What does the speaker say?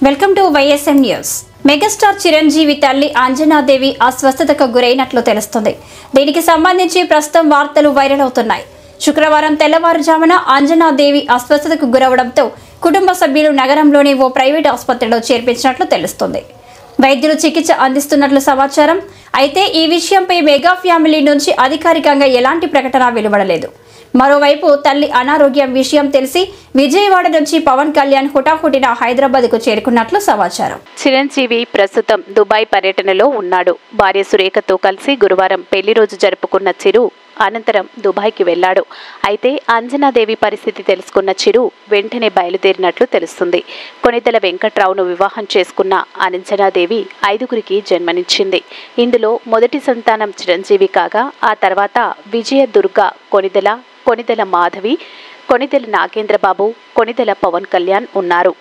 Welcome to YSM news. Megastar Chiranjeevi తల్లి అంజనాదేవి అస్వస్థతకు గురైనట్లు తెలుస్తుంది. దీనికి సంబంధించి ప్రస్తుతం వార్తలు వైరల్ అవుతున్నాయి. శుక్రవారం తెల్లవారుజామున అంజనాదేవి అస్వస్థతకు గురవడంతో కుటుంబ సభ్యులు నగరంలోని ఓ ప్రైవేట్ ఆసుపత్రిలో చేర్పించినట్లు తెలుస్తుంది. వైద్యులు చికిత్స అందిస్తున్నట్లు సమాచారం. అయితే ఈ విషయంపై మెగా ఫ్యామిలీ నుంచి అధికారికంగా ఎలాంటి ప్రకటన వెలువడలేదు. మరోవైపు తల్లి అనారోగ్యం విషయం తెలిసి విజయవాడ నుంచి పవన్ కళ్యాణ్ హుటాహుటిన హైదరాబాద్కు చేరుకున్నట్లు సమాచారం. చిరంజీవి ప్రస్తుతం దుబాయ్ పర్యటనలో ఉన్నాడు. భార్య సురేఖతో కలిసి గురువారం పెళ్లి రోజు జరుపుకున్న చిరు అనంతరం దుబాయ్కి వెళ్లాడు. అయితే అంజనాదేవి పరిస్థితి తెలుసుకున్న చిరు వెంటనే బయలుదేరినట్లు తెలుస్తుంది. కొనిదెల వెంకట్రావును వివాహం చేసుకున్న అంజనాదేవి 5గురికి జన్మనిచ్చింది. ఇందులో మొదటి సంతానం చిరంజీవి కాగా ఆ తర్వాత విజయ దుర్గ, కొనిదెల మాధవి, కొనిదెల నాగేంద్రబాబు, కొనిదెల పవన్ కళ్యాణ్ ఉన్నారు.